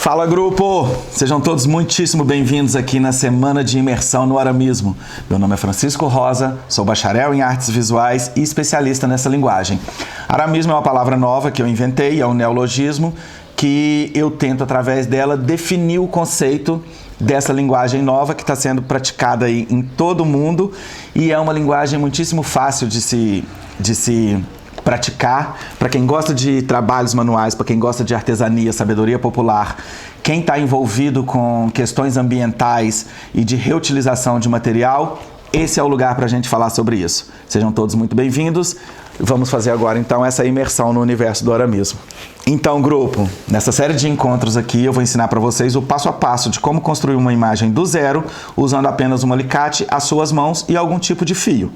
Fala, grupo! Sejam todos muitíssimo bem-vindos aqui na Semana de Imersão no Aramismo. Meu nome é Francisco Rosa, sou bacharel em artes visuais e especialista nessa linguagem. Aramismo é uma palavra nova que eu inventei, é um neologismo que eu tento, através dela, definir o conceito dessa linguagem nova que está sendo praticada aí em todo o mundo, e é uma linguagem muitíssimo fácil de se praticar. Para quem gosta de trabalhos manuais, para quem gosta de artesania, sabedoria popular, quem está envolvido com questões ambientais e de reutilização de material, esse é o lugar para a gente falar sobre isso. Sejam todos muito bem-vindos. Vamos fazer agora, então, essa imersão no universo do aramismo. Então, grupo, nessa série de encontros aqui, eu vou ensinar para vocês o passo a passo de como construir uma imagem do zero, usando apenas um alicate, as suas mãos e algum tipo de fio.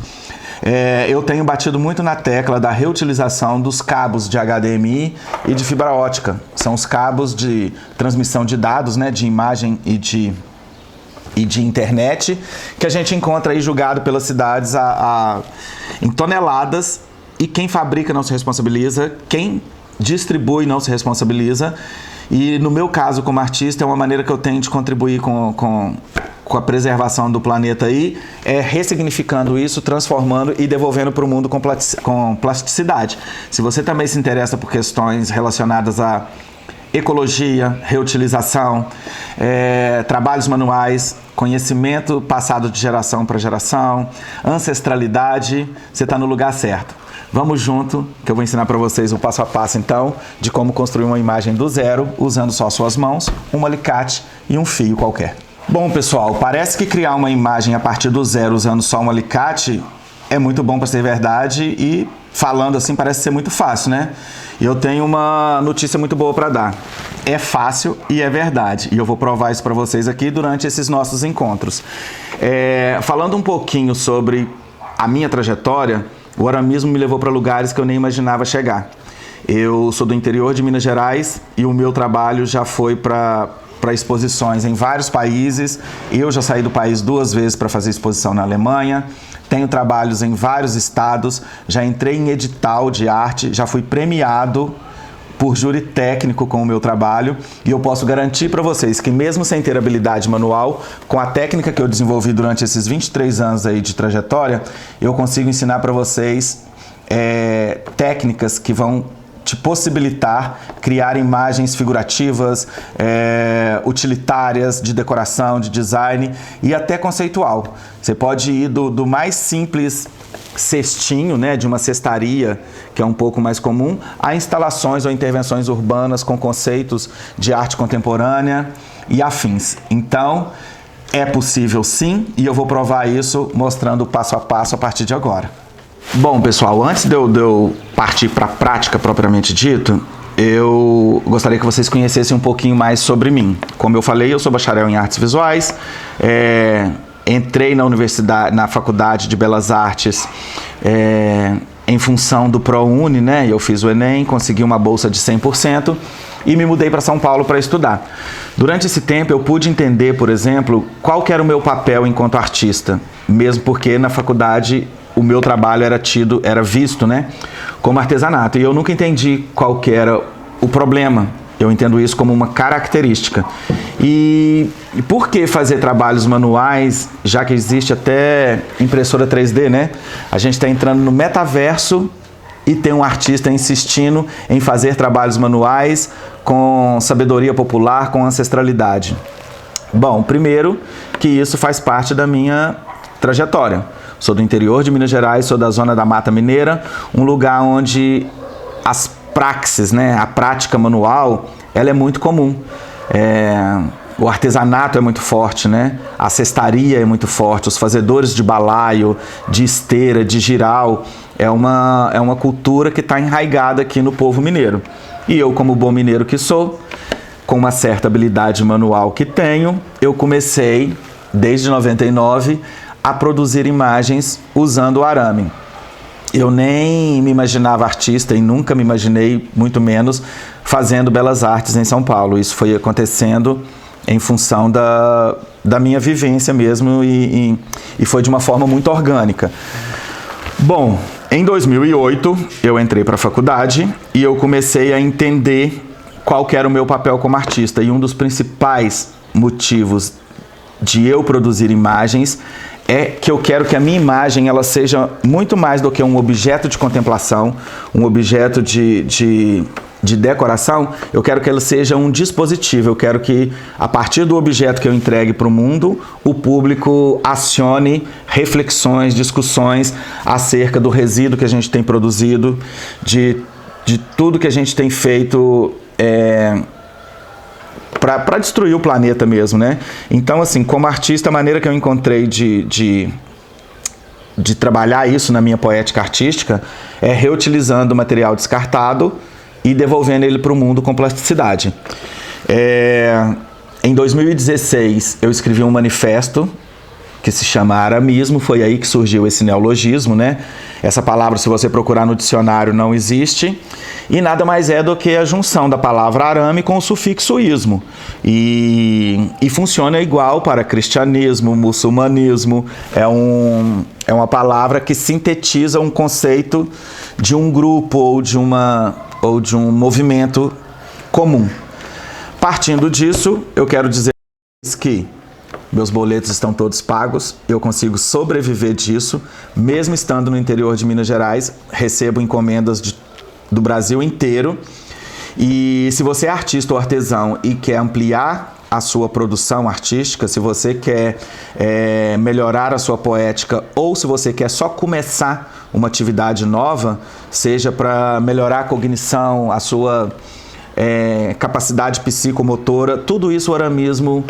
Eu tenho batido muito na tecla da reutilização dos cabos de HDMI e de fibra ótica. São os cabos de transmissão de dados, né, de imagem e de internet, que a gente encontra aí jogado pelas cidades em toneladas, e quem fabrica não se responsabiliza, quem distribui não se responsabiliza. E no meu caso, como artista, é uma maneira que eu tenho de contribuir com a preservação do planeta aí, é ressignificando isso, transformando e devolvendo para o mundo com plasticidade. Se você também se interessa por questões relacionadas a ecologia, reutilização, trabalhos manuais, conhecimento passado de geração para geração, ancestralidade, você está no lugar certo. Vamos junto, que eu vou ensinar para vocês o passo a passo, então, de como construir uma imagem do zero, usando só suas mãos, um alicate e um fio qualquer. Bom, pessoal, parece que criar uma imagem a partir do zero usando só um alicate é muito bom para ser verdade, e falando assim parece ser muito fácil, né? E eu tenho uma notícia muito boa para dar. É fácil e é verdade, e eu vou provar isso para vocês aqui durante esses nossos encontros. Falando um pouquinho sobre a minha trajetória, o aramismo me levou para lugares que eu nem imaginava chegar. Eu sou do interior de Minas Gerais e o meu trabalho já foi para exposições em vários países. Eu já saí do país 2 vezes para fazer exposição na Alemanha. Tenho trabalhos em vários estados, já entrei em edital de arte, já fui premiado por júri técnico com o meu trabalho, e eu posso garantir para vocês que, mesmo sem ter habilidade manual, com a técnica que eu desenvolvi durante esses 23 anos aí de trajetória, eu consigo ensinar para vocês técnicas que vão te possibilitar criar imagens figurativas, utilitárias, de decoração, de design e até conceitual. Você pode ir do mais simples cestinho, né, de uma cestaria, que é um pouco mais comum, a instalações ou intervenções urbanas com conceitos de arte contemporânea e afins. Então, é possível sim, e eu vou provar isso mostrando o passo a passo a partir de agora. Bom, pessoal, antes de eu partir para a prática propriamente dito, eu gostaria que vocês conhecessem um pouquinho mais sobre mim. Como eu falei, eu sou bacharel em artes visuais, entrei na Faculdade de Belas Artes em função do ProUni, né? Eu fiz o Enem, consegui uma bolsa de 100% e me mudei para São Paulo para estudar. Durante esse tempo eu pude entender, por exemplo, qual que era o meu papel enquanto artista, mesmo porque na faculdade o meu trabalho era visto, né, como artesanato, e eu nunca entendi qual que era o problema. Eu entendo isso como uma característica. E por que fazer trabalhos manuais, já que existe até impressora 3D, né? A gente está entrando no metaverso e tem um artista insistindo em fazer trabalhos manuais com sabedoria popular, com ancestralidade. Bom, primeiro que isso faz parte da minha trajetória. Sou do interior de Minas Gerais, sou da zona da Mata Mineira, um lugar onde as praxis, né, a prática manual, ela é muito comum. O artesanato é muito forte, né? A cestaria é muito forte, os fazedores de balaio, de esteira, de giral, é uma cultura que está enraizada aqui no povo mineiro. E eu, como bom mineiro que sou, com uma certa habilidade manual que tenho, eu comecei, desde 99, a produzir imagens usando o arame. Eu nem me imaginava artista e nunca me imaginei, muito menos, fazendo belas artes em São Paulo. Isso foi acontecendo em função da minha vivência mesmo e foi de uma forma muito orgânica. Bom, em 2008 eu entrei para a faculdade e eu comecei a entender qual que era o meu papel como artista. E um dos principais motivos de eu produzir imagens é que eu quero que a minha imagem ela seja muito mais do que um objeto de contemplação, um objeto de decoração. Eu quero que ela seja um dispositivo. Eu quero que, a partir do objeto que eu entregue para o mundo, o público acione reflexões, discussões acerca do resíduo que a gente tem produzido, de tudo que a gente tem feito para destruir o planeta mesmo, né? Então, assim, como artista, a maneira que eu encontrei de trabalhar isso na minha poética artística é reutilizando o material descartado e devolvendo ele para o mundo com plasticidade. Em 2016, eu escrevi um manifesto que se chama Aramismo, foi aí que surgiu esse neologismo, né? Essa palavra, se você procurar no dicionário, não existe, e nada mais é do que a junção da palavra arame com o sufixo ismo. E funciona igual para cristianismo, muçulmanismo, é uma palavra que sintetiza um conceito de um grupo ou de um movimento comum. Partindo disso, eu quero dizer que meus boletos estão todos pagos, eu consigo sobreviver disso, mesmo estando no interior de Minas Gerais, recebo encomendas do Brasil inteiro. E se você é artista ou artesão e quer ampliar a sua produção artística, se você quer melhorar a sua poética, ou se você quer só começar uma atividade nova, seja para melhorar a cognição, a sua capacidade psicomotora, tudo isso o aramismo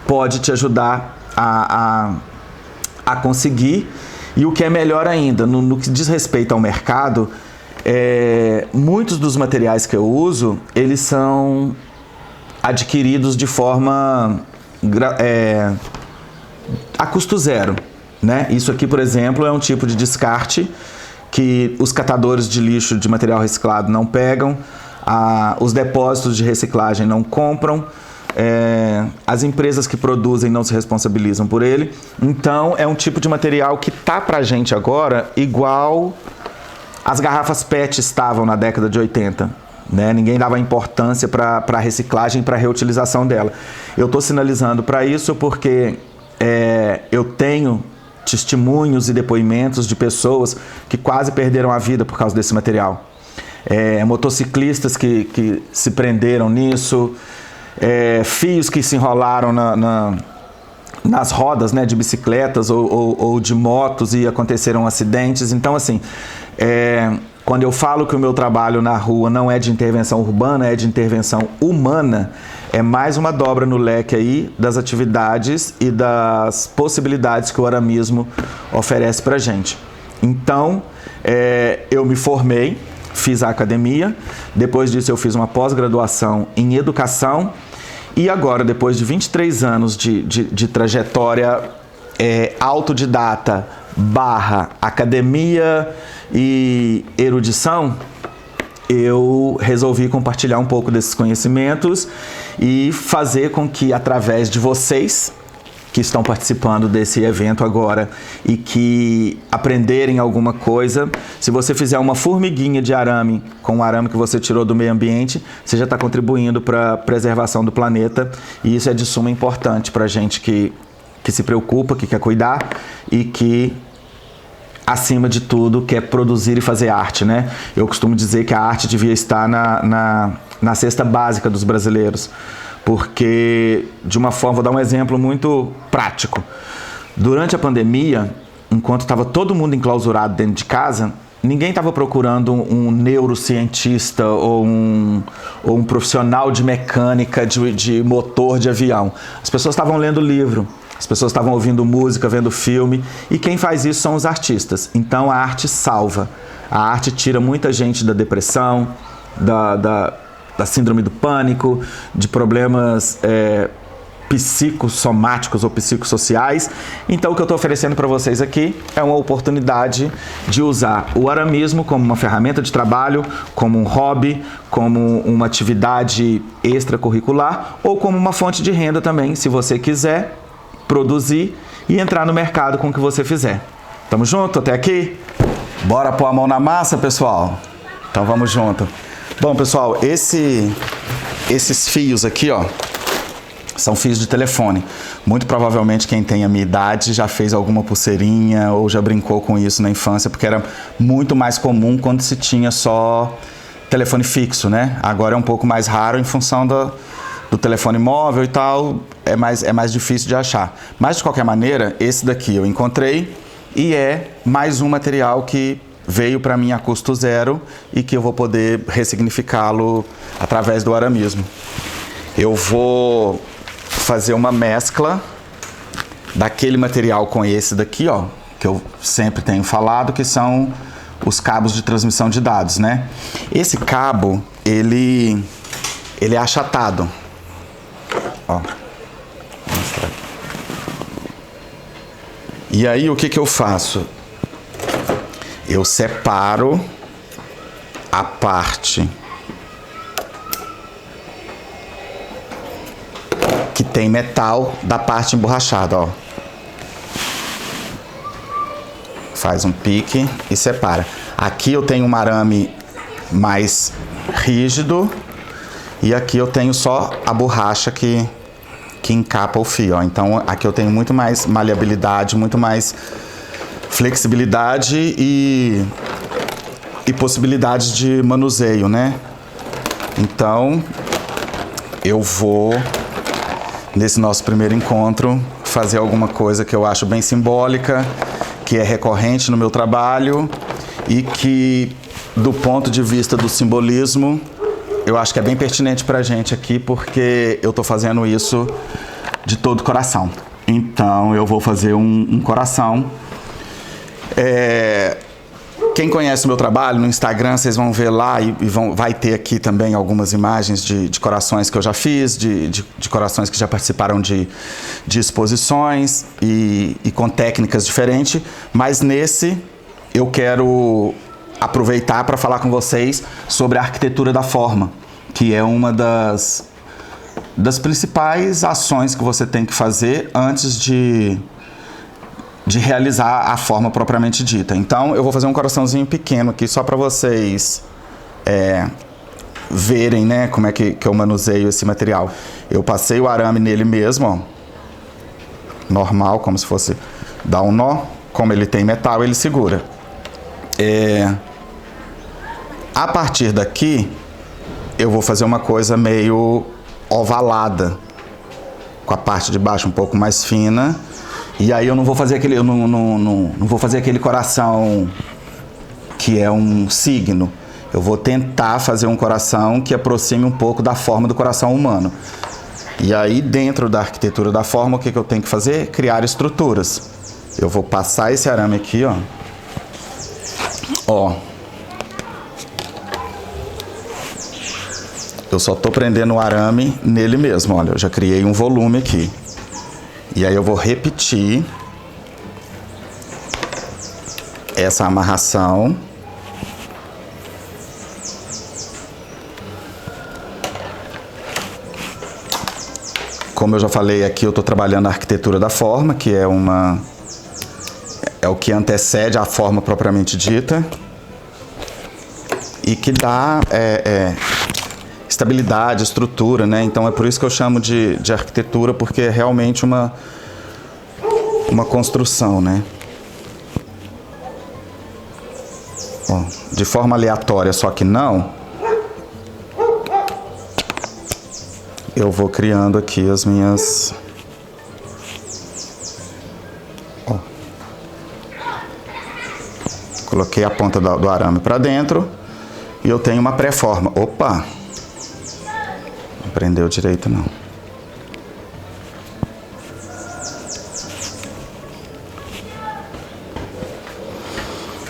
pode te ajudar a conseguir. E o que é melhor ainda, no que diz respeito ao mercado, muitos dos materiais que eu uso, eles são adquiridos de forma a custo zero, né? Isso aqui, por exemplo, é um tipo de descarte que os catadores de lixo de material reciclado não pegam, os depósitos de reciclagem não compram, as empresas que produzem não se responsabilizam por ele. Então é um tipo de material que tá pra gente agora igual as garrafas PET estavam na década de 80, né? Ninguém dava importância para a reciclagem, para a reutilização dela. Eu estou sinalizando para isso porque eu tenho testemunhos e depoimentos de pessoas que quase perderam a vida por causa desse material. Motociclistas que se prenderam nisso, fios que se enrolaram nas rodas, né, de bicicletas ou de motos e aconteceram acidentes. Então, assim, quando eu falo que o meu trabalho na rua não é de intervenção urbana, é de intervenção humana, é mais uma dobra no leque aí das atividades e das possibilidades que o aramismo oferece pra gente. Então, eu me formei, fiz a academia, depois disso eu fiz uma pós-graduação em educação e agora, depois de 23 anos de trajetória autodidata / academia e erudição, eu resolvi compartilhar um pouco desses conhecimentos e fazer com que, através de vocês que estão participando desse evento agora e que aprenderem alguma coisa, se você fizer uma formiguinha de arame com o arame que você tirou do meio ambiente, você já está contribuindo para a preservação do planeta, e isso é de suma importância para a gente que se preocupa, que quer cuidar e que, acima de tudo, quer produzir e fazer arte, né? Eu costumo dizer que a arte devia estar na cesta básica dos brasileiros, porque, de uma forma, vou dar um exemplo muito prático. Durante a pandemia, enquanto estava todo mundo enclausurado dentro de casa, ninguém estava procurando um neurocientista ou um profissional de mecânica de motor de avião. As pessoas estavam lendo livro, as pessoas estavam ouvindo música, vendo filme, e quem faz isso são os artistas. Então a arte salva. A arte tira muita gente da depressão, da síndrome do pânico, de problemas psicossomáticos ou psicossociais. Então o que eu estou oferecendo para vocês aqui é uma oportunidade de usar o aramismo como uma ferramenta de trabalho, como um hobby, como uma atividade extracurricular ou como uma fonte de renda também, se você quiser produzir e entrar no mercado com o que você fizer. Tamo junto até aqui? Bora pôr a mão na massa, pessoal? Então vamos junto. Bom, pessoal, esse esses fios aqui, ó, são fios de telefone. Muito provavelmente quem tem a minha idade já fez alguma pulseirinha ou já brincou com isso na infância, porque era muito mais comum quando se tinha só telefone fixo, né? Agora é um pouco mais raro em função do telefone móvel e tal, é mais difícil de achar. Mas, de qualquer maneira, esse daqui eu encontrei e é mais um material que veio para mim a custo zero e que eu vou poder ressignificá-lo através do aramismo. Eu vou fazer uma mescla daquele material com esse daqui, ó, que eu sempre tenho falado, que são os cabos de transmissão de dados, né? Esse cabo, ele é achatado. Ó, vou mostrar aqui. E aí, o que eu faço? Eu separo a parte que tem metal da parte emborrachada, ó. Faz um pique e separa. Aqui eu tenho um arame mais rígido e aqui eu tenho só a borracha que encapa o fio, ó. Então aqui eu tenho muito mais maleabilidade, muito mais flexibilidade e possibilidade de manuseio, né? Então eu vou, nesse nosso primeiro encontro, fazer alguma coisa que eu acho bem simbólica, que é recorrente no meu trabalho e que, do ponto de vista do simbolismo, eu acho que é bem pertinente pra gente aqui, porque eu tô fazendo isso de todo o coração. Então eu vou fazer um coração. Quem conhece o meu trabalho no Instagram, vocês vão ver lá e vai ter aqui também algumas imagens de corações que eu já fiz, de corações que já participaram de exposições e com técnicas diferentes. Mas nesse eu quero aproveitar para falar com vocês sobre a arquitetura da forma, que é uma das principais ações que você tem que fazer antes de realizar a forma propriamente dita. Então eu vou fazer um coraçãozinho pequeno aqui só para vocês verem, né, como é que eu manuseio esse material. Eu passei o arame nele mesmo, ó, normal, como se fosse dar um nó. Como ele tem metal, ele segura. A partir daqui eu vou fazer uma coisa meio ovalada, com a parte de baixo um pouco mais fina. E aí eu não vou fazer aquele, não vou fazer aquele coração que é um signo. Eu vou tentar fazer um coração que aproxime um pouco da forma do coração humano. E aí, dentro da arquitetura da forma, o que eu tenho que fazer? Criar estruturas. Eu vou passar esse arame aqui, ó. Ó. Eu só tô prendendo o arame nele mesmo, olha. Eu já criei um volume aqui. E aí eu vou repetir essa amarração. Como eu já falei aqui, eu estou trabalhando a arquitetura da forma, que é o que antecede a forma propriamente dita e que dá estabilidade, estrutura, né? Então é por isso que eu chamo de arquitetura, porque é realmente uma construção, né? Ó, de forma aleatória, só que não, eu vou criando aqui as minhas... Ó. Coloquei a ponta do arame para dentro e eu tenho uma pré-forma. Opa! Não prendeu direito, não.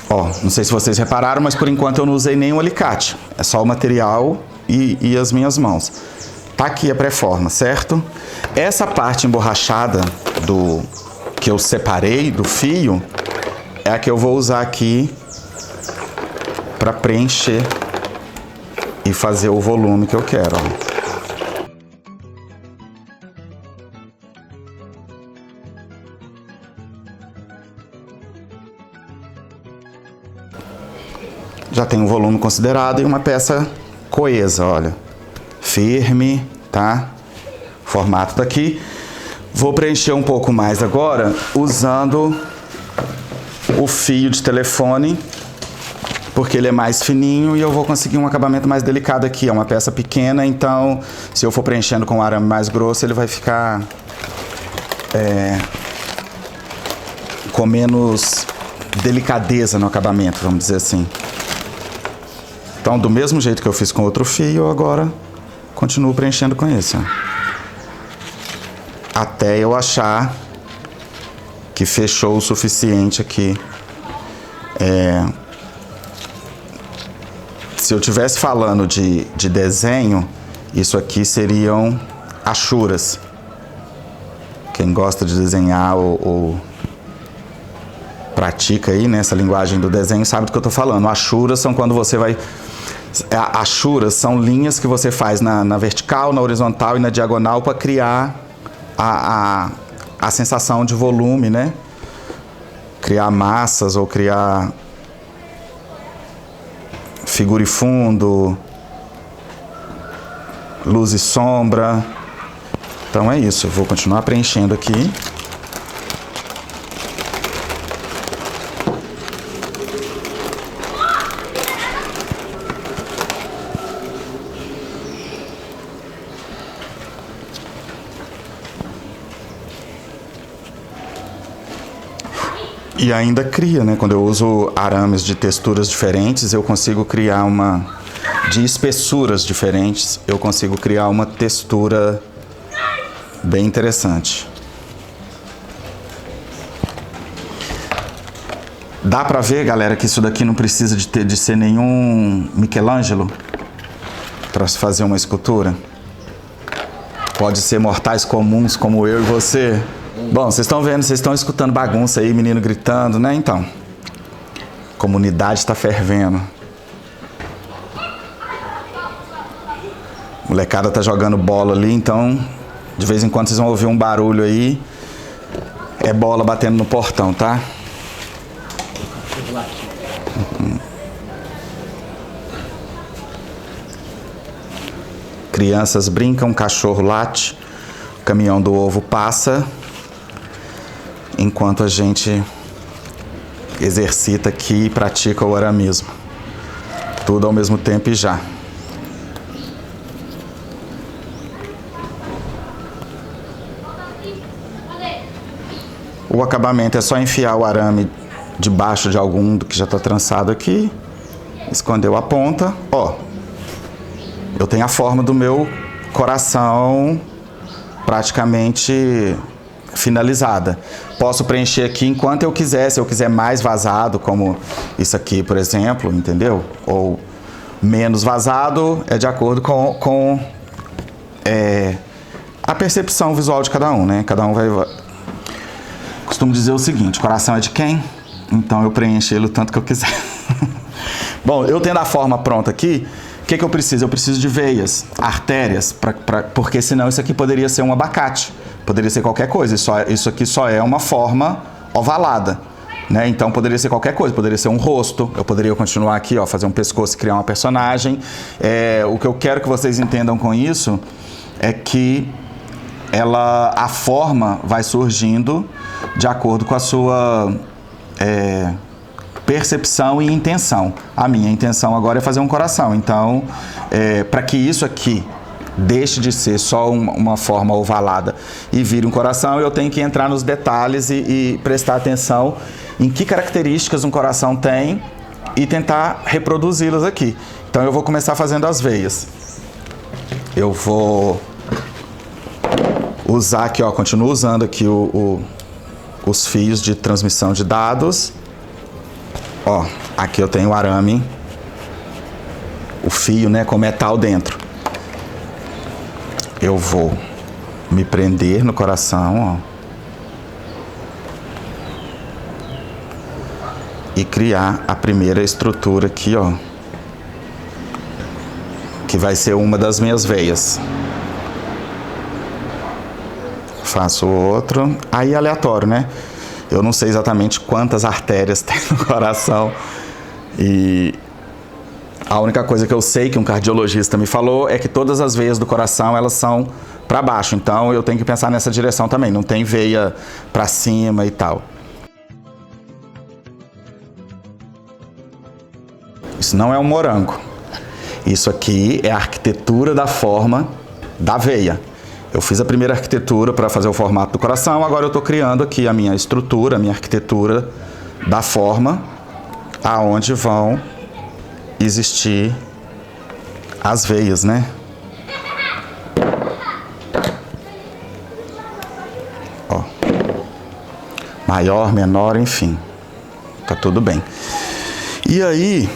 Ó, não sei se vocês repararam, mas por enquanto eu não usei nenhum alicate. É só o material e as minhas mãos. Tá aqui a pré-forma, certo? Essa parte emborrachada que eu separei do fio é a que eu vou usar aqui para preencher e fazer o volume que eu quero, ó. Já tem um volume considerado e uma peça coesa, olha. firme, tá? O formato tá aqui. Vou preencher um pouco mais agora usando o fio de telefone, porque ele é mais fininho e eu vou conseguir um acabamento mais delicado aqui. É uma peça pequena, então se eu for preenchendo com um arame mais grosso, ele vai ficar com menos delicadeza no acabamento, vamos dizer assim. Então, do mesmo jeito que eu fiz com outro fio, eu agora continuo preenchendo com esse, ó. Até eu achar que fechou o suficiente aqui. Se eu estivesse falando de desenho, isso aqui seriam achuras. Quem gosta de desenhar ou pratica aí, né, essa linguagem do desenho, sabe do que eu estou falando. Achuras são quando você vai... Achuras são linhas que você faz na vertical, na horizontal e na diagonal para criar a sensação de volume, né? Criar massas ou criar figura e fundo, luz e sombra. Então é isso, eu vou continuar preenchendo aqui. E ainda cria, né? Quando eu uso arames de texturas diferentes, eu consigo criar de espessuras diferentes, eu consigo criar uma textura bem interessante. Dá pra ver, galera, que isso daqui não precisa de ser nenhum Michelangelo para se fazer uma escultura. Pode ser mortais comuns como eu e você. Bom, vocês estão vendo, vocês estão escutando bagunça aí, menino gritando, né? Então, a comunidade está fervendo. A molecada tá jogando bola ali, então, de vez em quando vocês vão ouvir um barulho aí. É bola batendo no portão, tá? Crianças brincam, cachorro late, o caminhão do ovo passa, enquanto a gente exercita aqui e pratica o aramismo. Tudo ao mesmo tempo e já. O acabamento é só enfiar o arame debaixo de algum do que já está trançado aqui, escondeu a ponta, ó. Eu tenho a forma do meu coração praticamente finalizada. Posso preencher aqui enquanto eu quiser, se eu quiser mais vazado, como isso aqui, por exemplo, entendeu? Ou menos vazado, é de acordo com a percepção visual de cada um, né? Cada um vai... Costumo dizer o seguinte, o coração é de quem? Então eu preencho ele o tanto que eu quiser. Bom, eu tendo a forma pronta aqui, o que eu preciso? Eu preciso de veias, artérias, porque senão isso aqui poderia ser um abacate, poderia ser qualquer coisa. Isso aqui só é uma forma ovalada, né? Então poderia ser qualquer coisa, poderia ser um rosto, eu poderia continuar aqui, ó, fazer um pescoço e criar uma personagem. O que eu quero que vocês entendam com isso é que a forma vai surgindo de acordo com a sua percepção e intenção. A minha intenção agora é fazer um coração. Então, para que isso aqui deixe de ser só uma forma ovalada e vire um coração, eu tenho que entrar nos detalhes e prestar atenção em que características um coração tem e tentar reproduzi-las aqui. Então, eu vou começar fazendo as veias. Eu vou usar aqui, ó, continuo usando aqui os fios de transmissão de dados. Ó, aqui eu tenho o arame, o fio, né, com metal dentro. Eu vou me prender no coração, ó, e criar a primeira estrutura aqui, ó, que vai ser uma das minhas veias. Faço outro, aí aleatório, né? Eu não sei exatamente quantas artérias tem no coração e A única coisa que eu sei que um cardiologista me falou é que todas as veias do coração, elas são para baixo. Então eu tenho que pensar nessa direção também. Não tem veia para cima e tal. Isso não é um morango. Isso aqui é a arquitetura da forma da veia. Eu fiz a primeira arquitetura para fazer o formato do coração. Agora eu estou criando aqui a minha estrutura, a minha arquitetura da forma aonde vão existir as veias, né? Ó. Maior, menor, enfim. Tá tudo bem. E aí,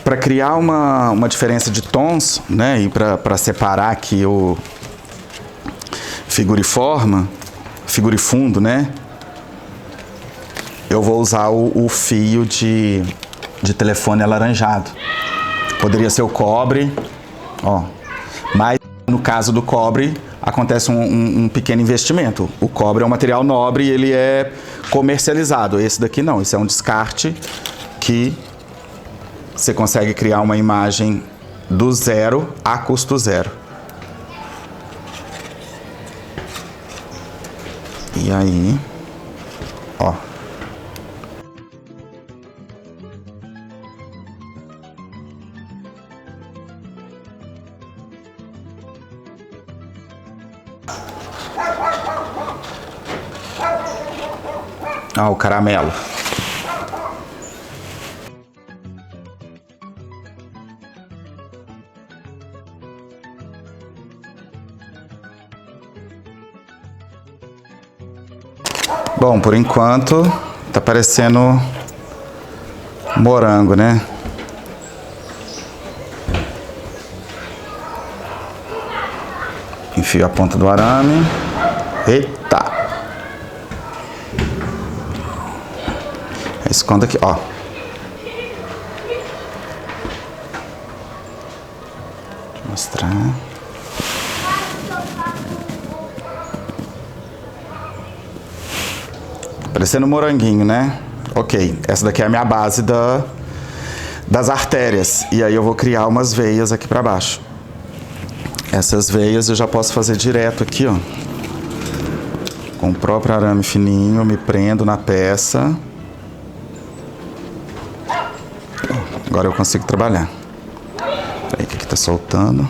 para criar uma diferença de tons, né? E para separar aqui o figurifundo, né? Eu vou usar o fio de telefone alaranjado. Poderia ser o cobre, ó. Mas no caso do cobre, acontece um pequeno investimento. O cobre é um material nobre e ele é comercializado. Esse daqui não, esse é um descarte que você consegue criar uma imagem do zero a custo zero. E aí, ó. Ah, o caramelo. Bom, por enquanto tá parecendo morango, né? Enfio a ponta do arame. Eita! Esconda aqui, ó. Deixa eu mostrar. Parecendo um moranguinho, né? Ok, essa daqui é a minha base das artérias. E aí eu vou criar umas veias aqui pra baixo. Essas veias eu já posso fazer direto aqui, ó. Com o próprio arame fininho, me prendo na peça. Agora eu consigo trabalhar. Peraí, que aqui tá soltando.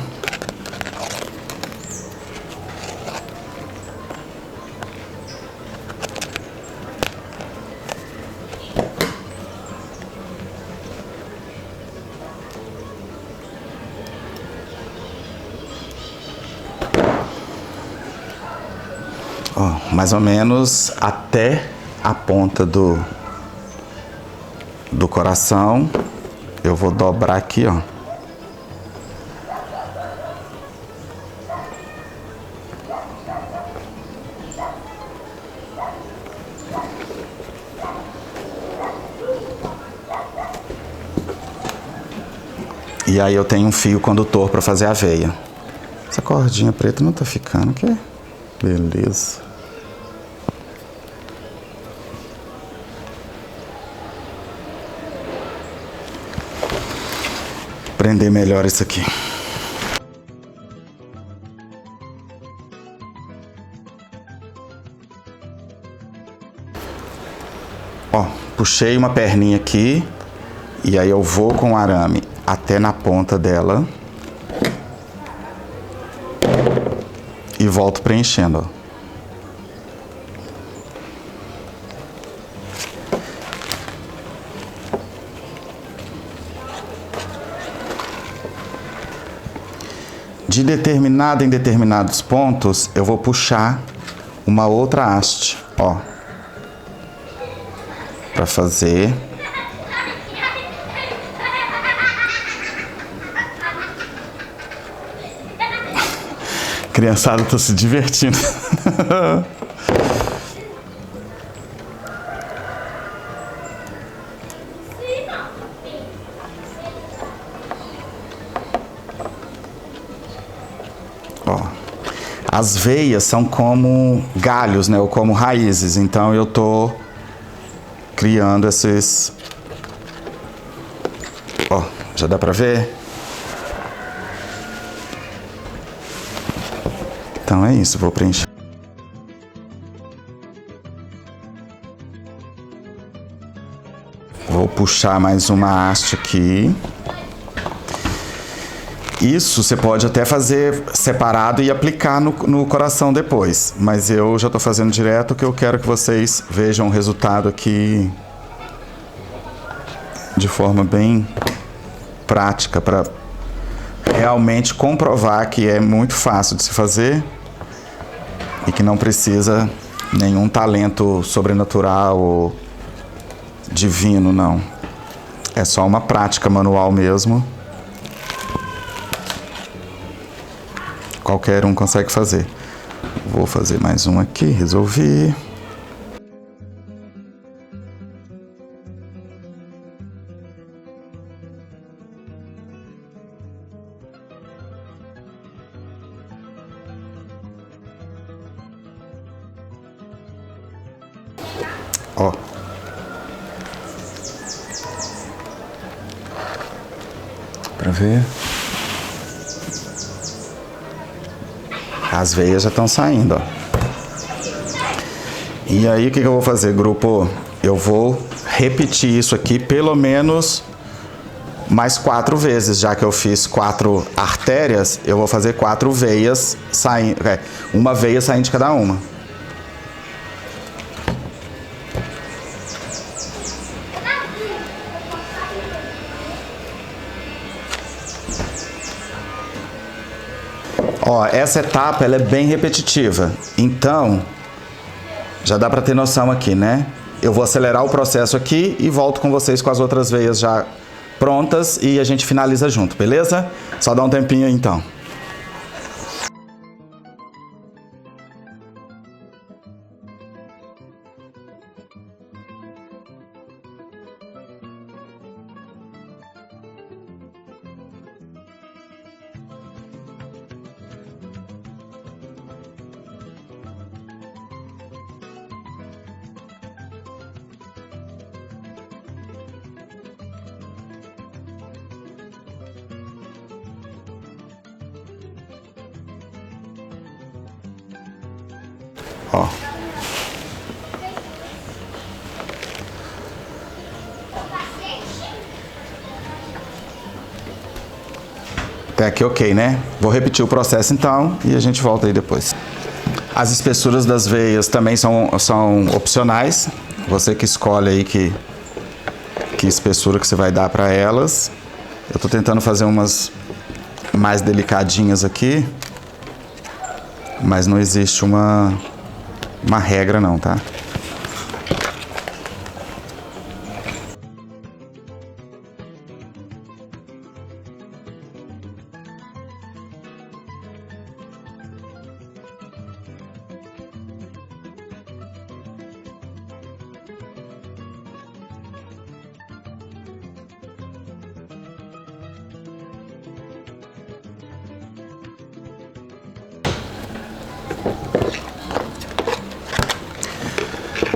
Ó, mais ou menos até a ponta do coração. Eu vou dobrar aqui, ó. E aí eu tenho um fio condutor para fazer a veia. Essa cordinha preta não tá ficando, que beleza. Prender melhor isso aqui. Ó, puxei uma perninha aqui e aí eu vou com o arame até na ponta dela e volto preenchendo, ó. De determinado em determinados pontos, eu vou puxar uma outra haste, ó, para fazer criançada, tô se divertindo. Ó, as veias são como galhos, né, ou como raízes, então eu tô criando esses... Ó, Já dá pra ver? Então é isso, vou preencher. Vou puxar mais uma haste aqui. Isso você pode até fazer separado e aplicar no coração depois. Mas eu já estou fazendo direto, que eu quero que vocês vejam o resultado aqui de forma bem prática, para realmente comprovar que é muito fácil de se fazer e que não precisa nenhum talento sobrenatural ou divino, não. É só uma prática manual mesmo. Qualquer um consegue fazer. Vou fazer mais um aqui, resolvi. Ó. Pra ver. As veias já estão saindo, ó. E aí, o que eu vou fazer, grupo? Eu vou repetir isso aqui pelo menos mais 4 vezes, já que eu fiz 4 artérias, eu vou fazer 4 veias saindo, uma veia saindo de cada uma. Ó, essa etapa ela é bem repetitiva, então já dá para ter noção aqui, né? Eu vou acelerar o processo aqui e volto com vocês com as outras veias já prontas e a gente finaliza junto, beleza? Só dá um tempinho aí, então. Ó. Até aqui ok, né? Vou repetir o processo então e a gente volta aí depois. As espessuras das veias também são opcionais. Você que escolhe aí que espessura que você vai dar para elas. Eu tô tentando fazer umas mais delicadinhas aqui, mas não existe uma regra não, tá?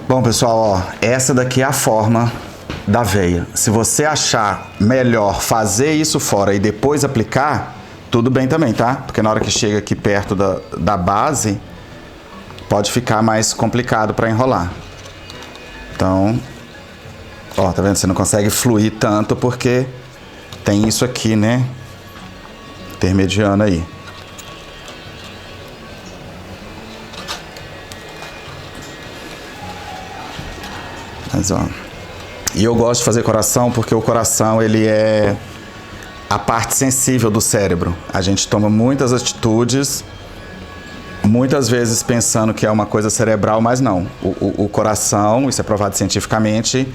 Bom, pessoal, ó, essa daqui é a forma da veia. Se você achar melhor fazer isso fora e depois aplicar, tudo bem também, tá? Porque na hora que chega aqui perto da base, pode ficar mais complicado para enrolar. Então, ó, tá vendo? Você não consegue fluir tanto porque tem isso aqui, né? Intermediando aí. Mas, ó, e eu gosto de fazer coração porque o coração ele é a parte sensível do cérebro. A gente toma muitas atitudes, muitas vezes pensando que é uma coisa cerebral, mas não. O coração, isso é provado cientificamente,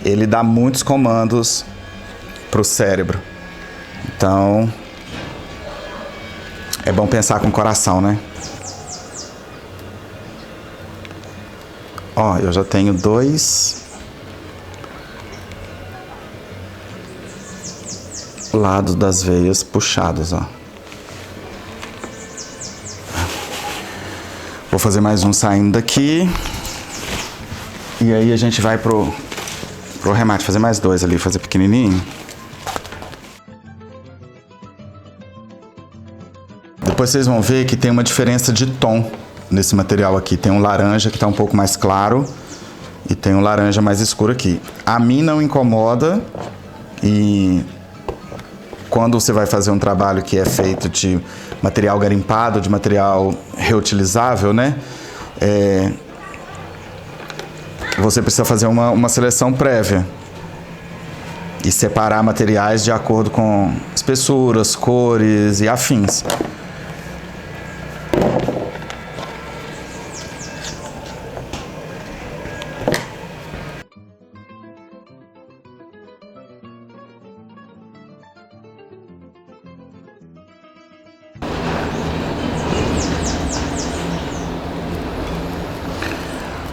ele dá muitos comandos para o cérebro. Então, é bom pensar com o coração, né? Ó, eu já tenho 2 lados das veias puxados, ó. Vou fazer mais um saindo daqui. E aí a gente vai pro remate, fazer mais 2 ali, fazer pequenininho. Depois vocês vão ver que tem uma diferença de tom nesse material aqui. Tem um laranja que está um pouco mais claro e tem um laranja mais escuro aqui. A mim não incomoda, e quando você vai fazer um trabalho que é feito de material garimpado, de material reutilizável, né? Você precisa fazer uma seleção prévia e separar materiais de acordo com espessuras, cores e afins.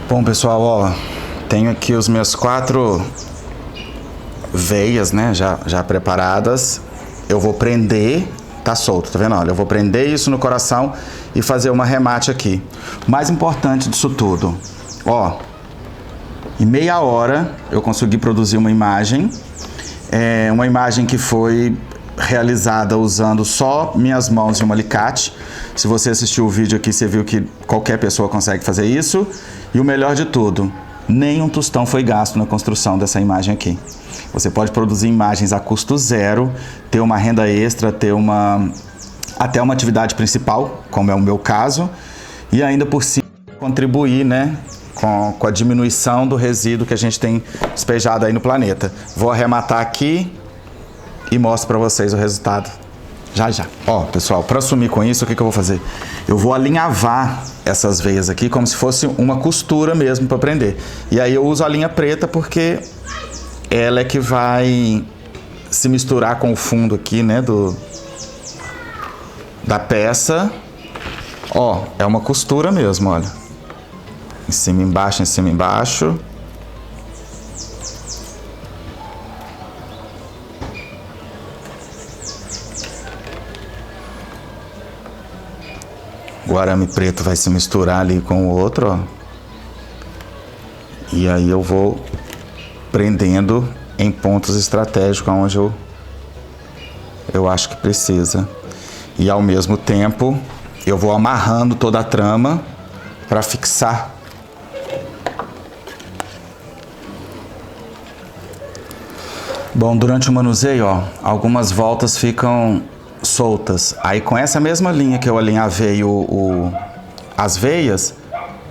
Bom, pessoal, ó, tenho aqui os meus 4 veias, né, já preparadas. Eu vou prender, tá solto, tá vendo? Olha, eu vou prender isso no coração e fazer uma remate aqui. O mais importante disso tudo, ó, em meia hora eu consegui produzir uma imagem que foi realizada usando só minhas mãos e um alicate. Se você assistiu o vídeo aqui, você viu que qualquer pessoa consegue fazer isso. E o melhor de tudo, nem um tostão foi gasto na construção dessa imagem aqui. Você pode produzir imagens a custo zero, ter uma renda extra, ter até uma atividade principal, como é o meu caso, e ainda por cima contribuir, né, com a diminuição do resíduo que a gente tem despejado aí no planeta. Vou arrematar aqui e mostro para vocês o resultado. Já. Ó, pessoal, para assumir com isso, o que eu vou fazer? Eu vou alinhavar essas veias aqui como se fosse uma costura mesmo para prender. E aí eu uso a linha preta porque ela é que vai se misturar com o fundo aqui, né, da peça. Ó, é uma costura mesmo, olha. Em cima, embaixo, em cima, embaixo. O arame preto vai se misturar ali com o outro, ó. E aí eu vou prendendo em pontos estratégicos onde eu acho que precisa. E ao mesmo tempo eu vou amarrando toda a trama para fixar. Bom, durante o manuseio, ó, algumas voltas ficam soltas. Aí com essa mesma linha que eu alinhavei as veias,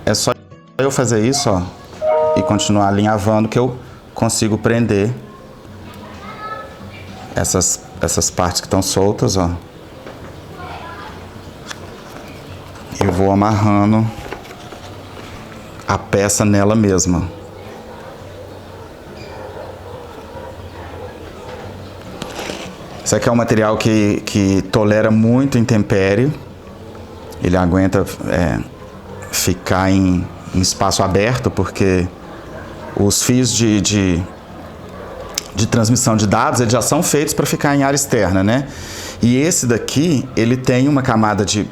é só eu fazer isso, ó, e continuar alinhavando que eu consigo prender essas partes que estão soltas, ó. Eu vou amarrando a peça nela mesma. Isso aqui é um material que tolera muito intempérie. Ele aguenta ficar em espaço aberto, porque os fios de transmissão de dados eles já são feitos para ficar em área externa, né? E esse daqui, ele tem uma camada de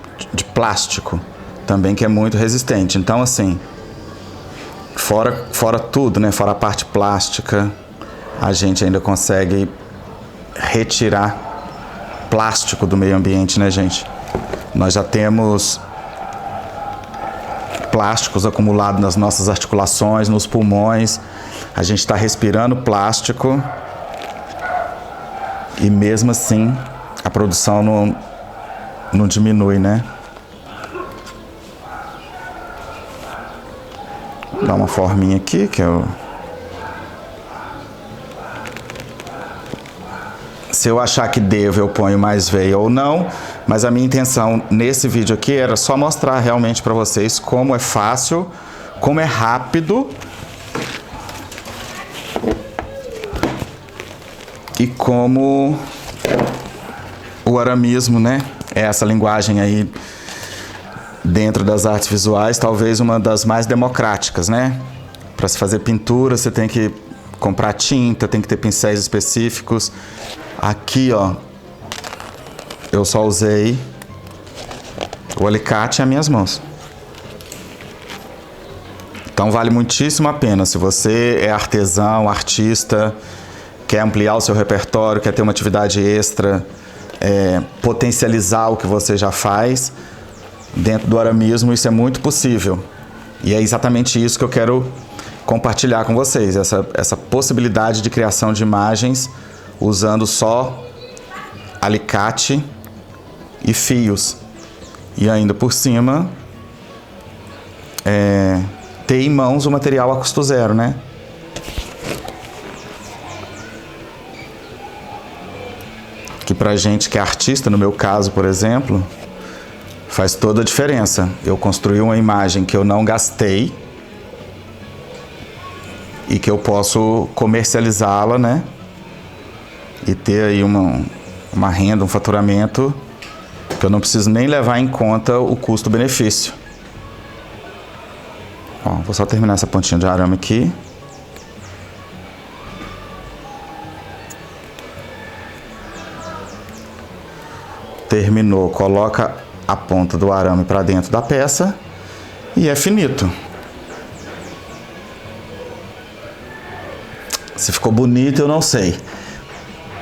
plástico também que é muito resistente. Então, assim, fora tudo, né? Fora a parte plástica, a gente ainda consegue retirar plástico do meio ambiente, né, gente? Nós já temos plásticos acumulados nas nossas articulações, nos pulmões. A gente está respirando plástico e mesmo assim a produção não diminui, né? Vou dar uma forminha aqui que eu... Se eu achar que devo, eu ponho mais veia ou não, mas a minha intenção nesse vídeo aqui era só mostrar realmente para vocês como é fácil, como é rápido e como o aramismo, né, é essa linguagem aí dentro das artes visuais, talvez uma das mais democráticas, né? Para se fazer pintura, você tem que comprar tinta, tem que ter pincéis específicos. Aqui, ó, eu só usei o alicate e as minhas mãos. Então vale muitíssimo a pena. Se você é artesão, artista, quer ampliar o seu repertório, quer ter uma atividade extra, potencializar o que você já faz dentro do aramismo, isso é muito possível. E é exatamente isso que eu quero compartilhar com vocês, essa possibilidade de criação de imagens usando só alicate e fios. E ainda por cima, ter em mãos o material a custo zero, né? Que pra gente que é artista, no meu caso, por exemplo, faz toda a diferença. Eu construí uma imagem que eu não gastei e que eu posso comercializá-la, né? E ter aí uma renda, um faturamento que eu não preciso nem levar em conta o custo-benefício. Ó, vou só terminar essa pontinha de arame aqui. Terminou, coloca a ponta do arame para dentro da peça e é finito. Se ficou bonito, eu não sei.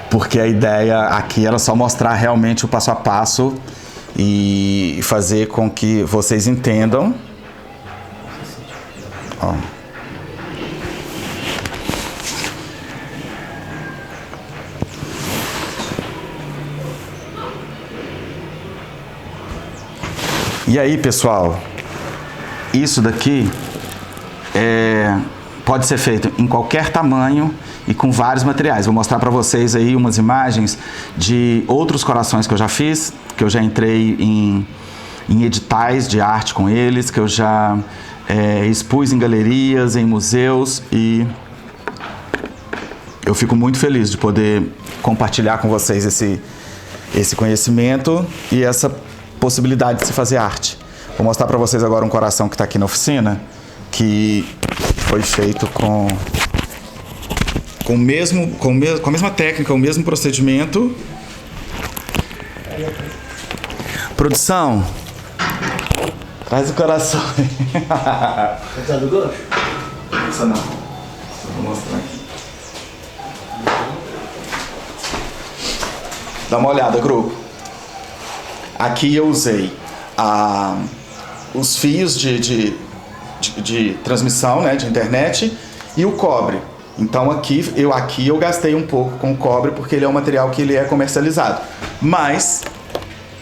Porque a ideia aqui era só mostrar realmente o passo a passo e fazer com que vocês entendam. Ó. E aí, pessoal, isso daqui pode ser feito em qualquer tamanho e com vários materiais. Vou mostrar para vocês aí umas imagens de outros corações que eu já fiz, que eu já entrei em editais de arte com eles, que eu já expus em galerias, em museus, e eu fico muito feliz de poder compartilhar com vocês esse conhecimento e essa possibilidade de se fazer arte. Vou mostrar para vocês agora um coração que está aqui na oficina, que foi feito com a mesma técnica, o mesmo procedimento. Produção, traz o coração. Tá do gancho? Isso não. Vou mostrar aqui. Dá uma olhada, grupo. Aqui eu usei os fios de transmissão, né, de internet, e o cobre. Então aqui eu gastei um pouco com o cobre porque ele é um material que ele é comercializado. Mas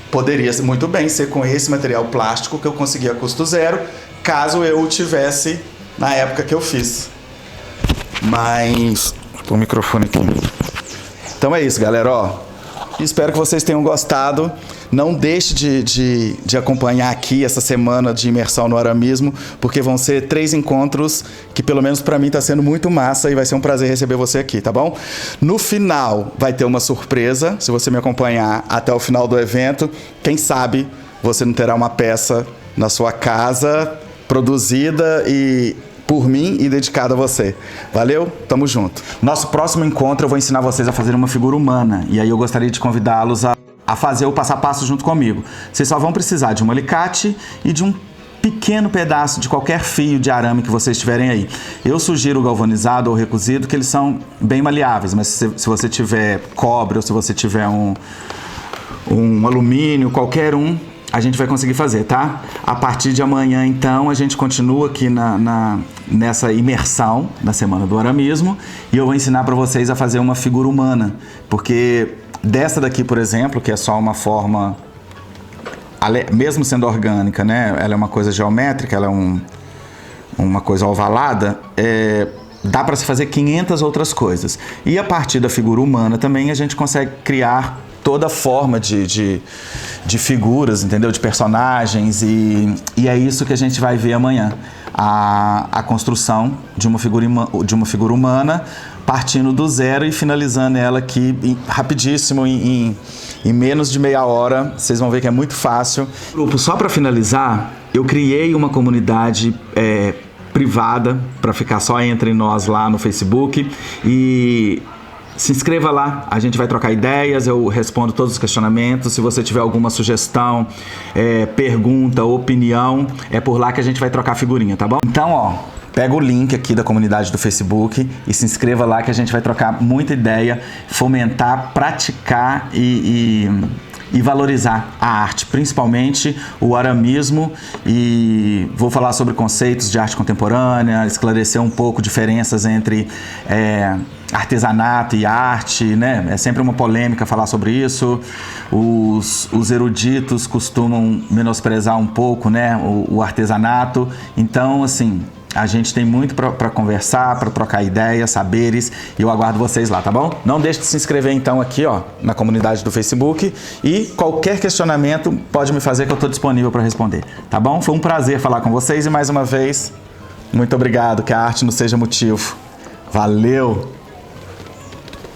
poderia muito bem ser com esse material plástico que eu consegui a custo zero, caso eu o tivesse na época que eu fiz. Mas... Deixa eu pôr o microfone aqui. Então é isso, galera, ó. Espero que vocês tenham gostado. Não deixe de acompanhar aqui essa semana de imersão no aramismo, porque vão ser 3 encontros que, pelo menos para mim, está sendo muito massa e vai ser um prazer receber você aqui, tá bom? No final vai ter uma surpresa, se você me acompanhar até o final do evento. Quem sabe você não terá uma peça na sua casa, produzida e por mim e dedicado a você. Valeu? Tamo junto. Nosso próximo encontro eu vou ensinar vocês a fazer uma figura humana. E aí eu gostaria de convidá-los a fazer o passo a passo junto comigo. Vocês só vão precisar de um alicate e de um pequeno pedaço de qualquer fio de arame que vocês tiverem aí. Eu sugiro o galvanizado ou recozido, que eles são bem maleáveis, mas se você tiver cobre ou se você tiver um alumínio, qualquer um, a gente vai conseguir fazer, tá? A partir de amanhã, então, a gente continua aqui nessa imersão na Semana do Aramismo e eu vou ensinar para vocês a fazer uma figura humana, porque dessa daqui, por exemplo, que é só uma forma, mesmo sendo orgânica, né? Ela é uma coisa geométrica, ela é uma coisa ovalada, dá para se fazer 500 outras coisas. E a partir da figura humana também a gente consegue criar toda forma de figuras, entendeu? De personagens, e é isso que a gente vai ver amanhã. A construção de uma figura humana, partindo do zero e finalizando ela aqui rapidíssimo, em menos de meia hora. Vocês vão ver que é muito fácil. Grupo, só para finalizar, eu criei uma comunidade privada para ficar só entre nós lá no Facebook, e se inscreva lá, a gente vai trocar ideias, eu respondo todos os questionamentos. Se você tiver alguma sugestão, pergunta, opinião, é por lá que a gente vai trocar figurinha, tá bom? Então, ó, pega o link aqui da comunidade do Facebook e se inscreva lá que a gente vai trocar muita ideia, fomentar, praticar e valorizar a arte, principalmente o aramismo, e vou falar sobre conceitos de arte contemporânea, esclarecer um pouco diferenças entre artesanato e arte, né? É sempre uma polêmica falar sobre isso. Os eruditos costumam menosprezar um pouco, né, o artesanato. Então, assim, a gente tem muito para conversar, para trocar ideias, saberes, e eu aguardo vocês lá, tá bom? Não deixe de se inscrever então aqui, ó, na comunidade do Facebook, e qualquer questionamento pode me fazer que eu estou disponível para responder, tá bom? Foi um prazer falar com vocês e mais uma vez, muito obrigado, que a arte não seja motivo. Valeu!